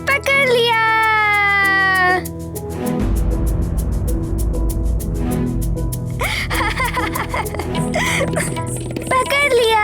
पकड़ लिया। पकड़ लिया।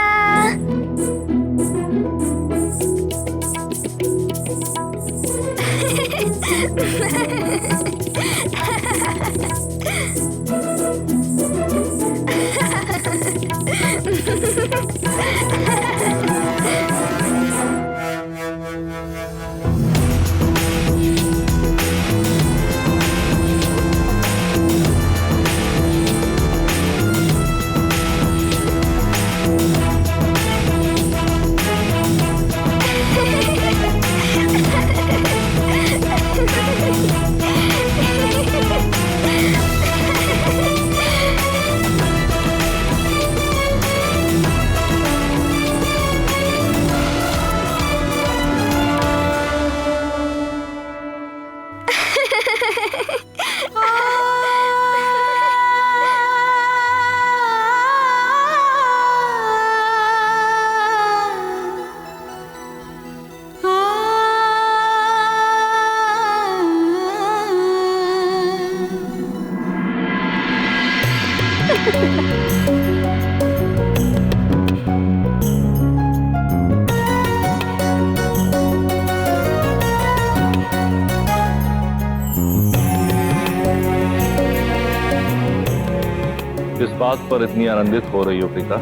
किस बात पर इतनी आनंदित हो रही हो प्रीता?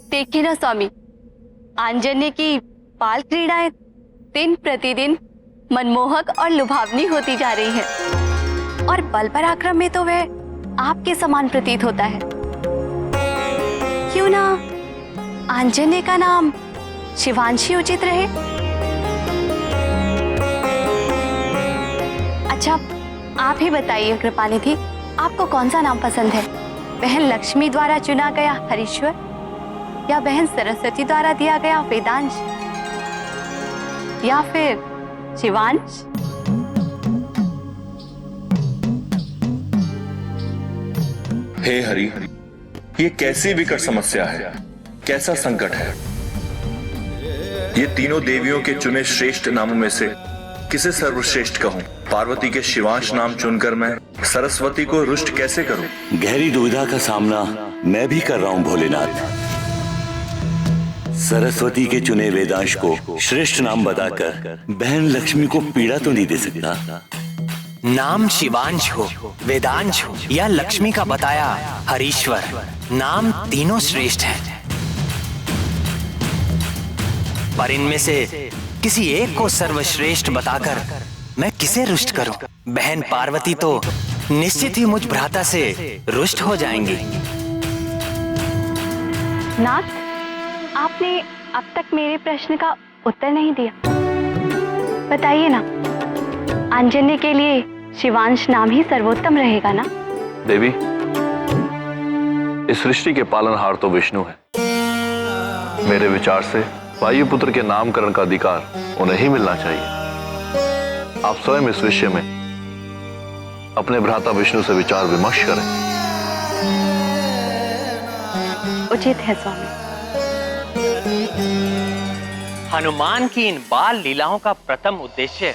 देखिए ना स्वामी, आंजन्य की बाल क्रीड़ाएं दिन प्रतिदिन मनमोहक और लुभावनी होती जा रही है और बल पराक्रम में तो वह आपके समान प्रतीत होता है। क्यों ना आंजन्य का नाम शिवांशी उचित रहे। अच्छा, आप ही बताइए कृपानिधि, आपको कौन सा नाम पसंद है? बहन लक्ष्मी द्वारा चुना गया हरीश्वर या बहन सरस्वती द्वारा दिया गया वेदांश या फिर शिवांश? हे हरि, ये कैसी विकट समस्या है, कैसा संकट है। ये तीनों देवियों के चुने श्रेष्ठ नामों में से किसे सर्वश्रेष्ठ कहूं? पार्वती के शिवांश नाम चुनकर मैं सरस्वती को रुष्ट कैसे करूं? गहरी दुविधा का सामना मैं भी कर रहा हूं भोलेनाथ। सरस्वती के चुने वेदांश को श्रेष्ठ नाम बताकर बहन लक्ष्मी को पीड़ा तो नहीं दे सकता। नाम शिवांश हो, वेदांश हो या लक्ष्मी का बताया हरीश्वर, नाम तीनों श्रेष्ठ हैं। पर इनमें से किसी एक को सर्वश्रेष्ठ बताकर मैं किसे रुष्ट करूं? बहन पार्वती तो निश्चित ही मुझ भ्राता से रुष्ट हो जाएंगी। नाथ, आपने अब तक मेरे प्रश्न का उत्तर नहीं दिया। बताइए ना, आंजन्य के लिए शिवांश नाम ही सर्वोत्तम रहेगा ना? देवी, इस सृष्टि के पालनहार तो विष्णु है। मेरे विचार से वायुपुत्र के नामकरण का अधिकार उन्हें ही मिलना चाहिए। आप स्वयं इस विषय में अपने भ्राता विष्णु से विचार विमर्श करें। उचित है स्वामी। हनुमान की इन बाल लीलाओं का प्रथम उद्देश्य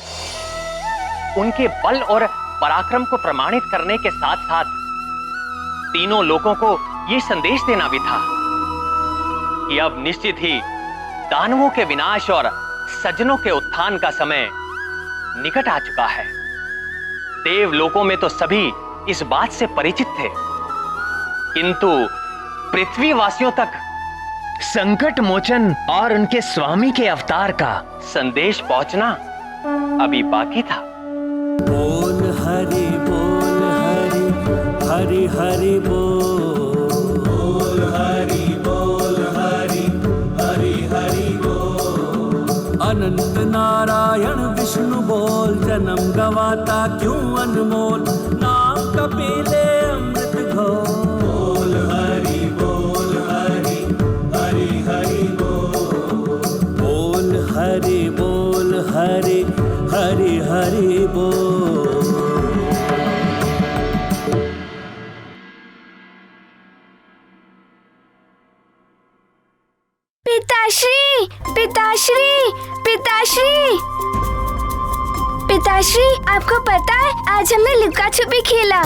उनके बल और पराक्रम को प्रमाणित करने के साथ साथ तीनों लोगों को यह संदेश देना भी था कि अब निश्चित ही दानवों के विनाश और सज्जनों के उत्थान का समय निकट आ चुका है। देवलोकों में तो सभी इस बात से परिचित थे, किंतु पृथ्वीवासियों तक संकट मोचन और उनके स्वामी के अवतार का संदेश पहुंचना अभी बाकी था। बोल हरि हरि हरि बोल हरि हरि हरि बोल। अनंत नारायण विष्णु बोल, जन्म गवाता क्यों अनमोल, नाम कपिले अमृत घोल। हरि हरि बोल हरि हरि बोल। पिताश्री पिताश्री पिताश्री पिताश्री, आपको पता है आज हमने लुका छुपी खेला,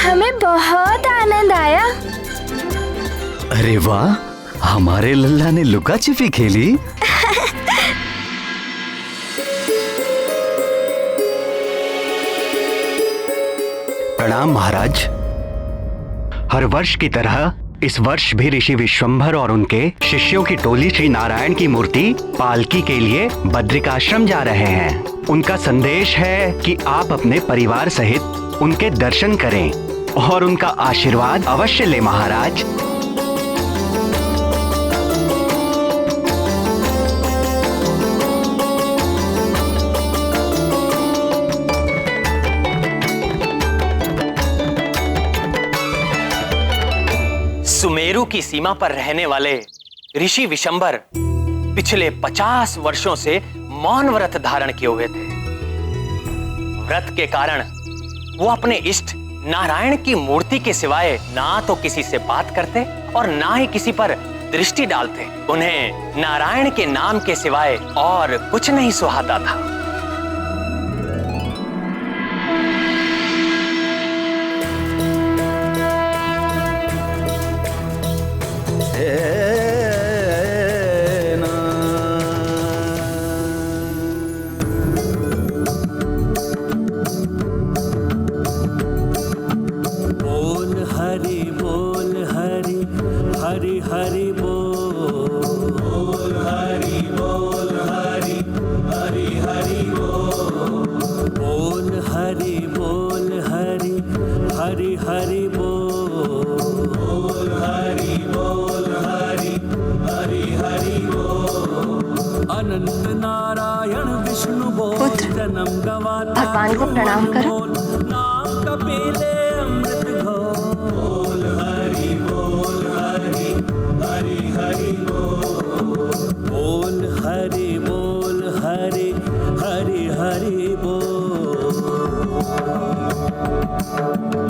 हमें बहुत आनंद आया। अरे वाह, हमारे लल्ला ने लुका छिपी खेली। प्रणाम महाराज। हर वर्ष की तरह इस वर्ष भी ऋषि विश्वंभर और उनके शिष्यों की टोली श्री नारायण की मूर्ति पालकी के लिए बद्रिकाश्रम जा रहे हैं। उनका संदेश है कि आप अपने परिवार सहित उनके दर्शन करें और उनका आशीर्वाद अवश्य लें महाराज। सुमेरु की सीमा पर रहने वाले ऋषि विशंबर पिछले 50 वर्षों से मौन व्रत धारण किए हुए थे। व्रत के कारण वो अपने इष्ट नारायण की मूर्ति के सिवाय ना तो किसी से बात करते और ना ही किसी पर दृष्टि डालते। उन्हें नारायण के नाम के सिवाय और कुछ नहीं सुहाता था। हरि बोल हरि हरि बोल हरि हरि बोल हरि हरि बोल। अनंत नारायण विष्णु बोल, जन्म गवाता भगवान को प्रणाम करो। नाम कपिले अमृत घोल। हरि हरि बोल हरि हरि बोल।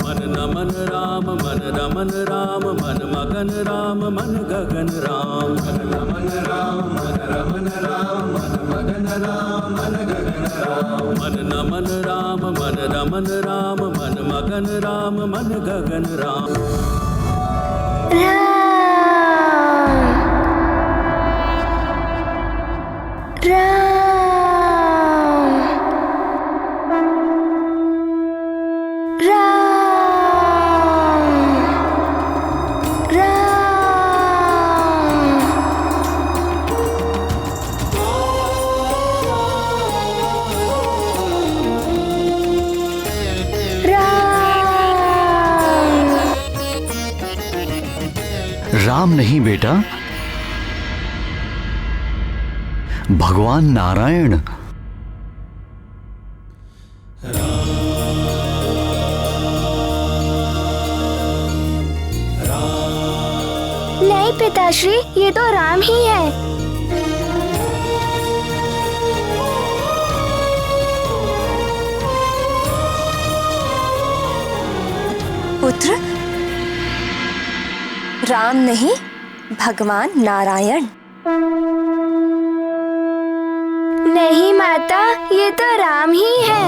मन नमन राम मन रमन राम, मन मगन राम मन गगन राम। मन नमन राम मन रमन राम, मन मगन राम मन गगन राम। मन नमन राम मन रमन राम, मन मगन राम मन गगन राम। राम नहीं बेटा, भगवान नारायण। नहीं पिताश्री, ये तो राम ही है। पुत्र, राम नहीं, भगवान नारायण। नहीं माता, ये तो राम ही है।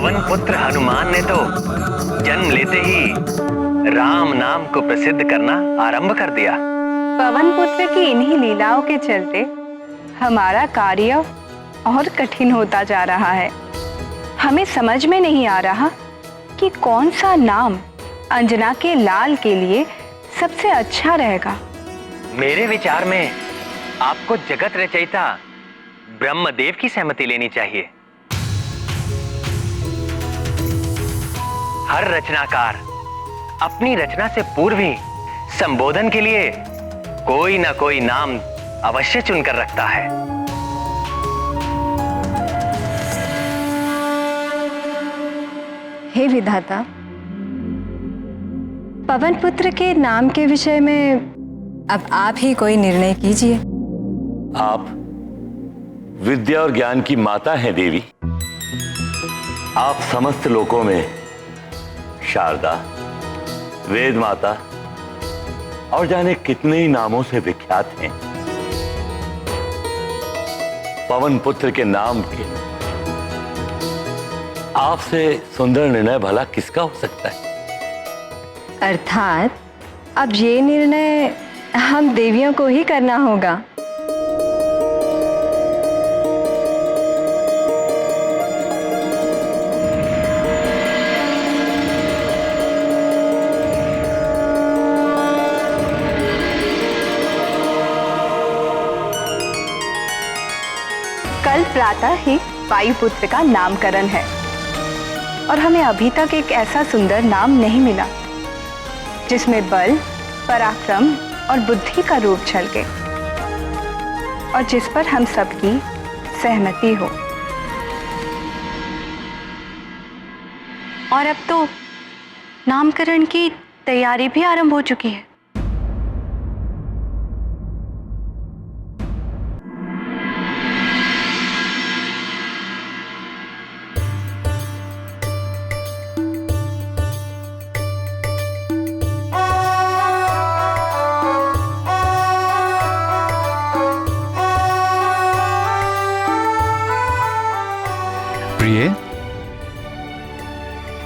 पवन पुत्र हनुमान ने तो जन्म लेते ही राम नाम को प्रसिद्ध करना आरंभ कर दिया। पवन पुत्र की इन्हीं लीलाओं के चलते हमारा कार्य और कठिन होता जा रहा है। हमें समझ में नहीं आ रहा कि कौन सा नाम अंजना के लाल के लिए सबसे अच्छा रहेगा। मेरे विचार में आपको जगत रचयिता ब्रह्मदेव की सहमति लेनी चाहिए। हर रचनाकार अपनी रचना से पूर्व ही संबोधन के लिए कोई ना कोई नाम अवश्य चुनकर रखता है। हे विधाता, पवन पुत्र के नाम के विषय में अब आप ही कोई निर्णय कीजिए। आप विद्या और ज्ञान की माता हैं देवी। आप समस्त लोकों में शारदा, वेद माता और जाने कितने ही नामों से विख्यात हैं। पवन पुत्र के नाम के आपसे सुंदर निर्णय भला किसका हो सकता है? अर्थात अब ये निर्णय हम देवियों को ही करना होगा। कल प्रातः ही वायुपुत्र का नामकरण है और हमें अभी तक एक ऐसा सुंदर नाम नहीं मिला जिसमें बल, पराक्रम और बुद्धि का रूप झलके और जिस पर हम सबकी सहमति हो। और अब तो नामकरण की तैयारी भी आरंभ हो चुकी है। प्रिय,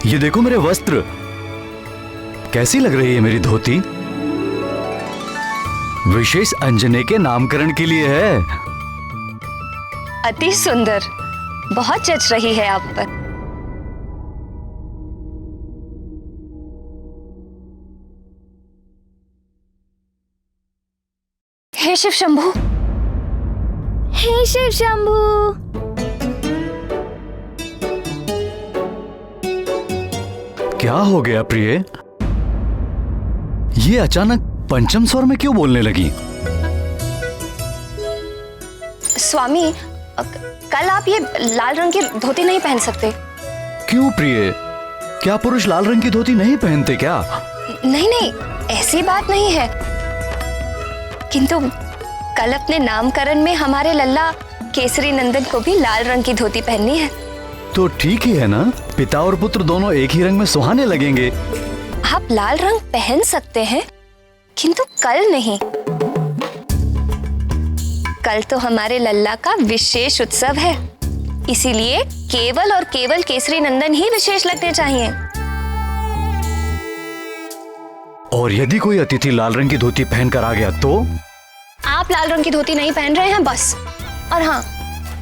ये देखो मेरे वस्त्र, कैसी लग रही है मेरी धोती? विशेष अंजने के नामकरण के लिए है। अति सुंदर, बहुत जच रही है आप पर। हे शिव शंभू, हे शिव शंभू। क्या हो गया प्रिय? ये अचानक पंचम स्वर में क्यों बोलने लगी? स्वामी, कल आप ये लाल रंग की धोती नहीं पहन सकते। क्यों प्रिय? क्या पुरुष लाल रंग की धोती नहीं पहनते क्या? नहीं नहीं, ऐसी बात नहीं है, किंतु कल अपने नामकरण में हमारे लल्ला केसरी नंदन को भी लाल रंग की धोती पहननी है। तो ठीक ही है ना, पिता और पुत्र दोनों एक ही रंग में सुहाने लगेंगे। आप लाल रंग पहन सकते हैं, किंतु कल नहीं। कल तो हमारे लल्ला का विशेष उत्सव है, इसीलिए केवल और केवल केसरी नंदन ही विशेष लगने चाहिए। और यदि कोई अतिथि लाल रंग की धोती पहनकर आ गया तो? आप लाल रंग की धोती नहीं पहन रहे हैं बस। और हाँ,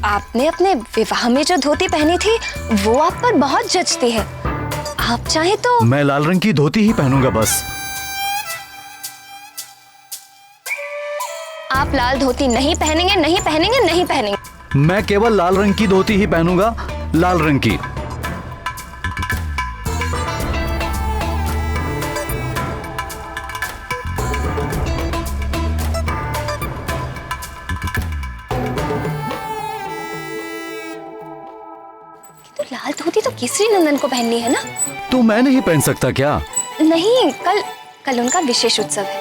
आपने अपने विवाह में जो धोती पहनी थी वो आप पर बहुत जचती है। आप चाहे तो। मैं लाल रंग की धोती ही पहनूंगा बस। आप लाल धोती नहीं पहनेंगे, नहीं पहनेंगे, नहीं पहनेंगे। मैं केवल लाल रंग की धोती ही पहनूंगा, लाल रंग की। तो लाल धोती तो केसरी नंदन को पहननी है ना? तो मैं नहीं पहन सकता क्या? नहीं, कल उनका विशेष उत्सव है।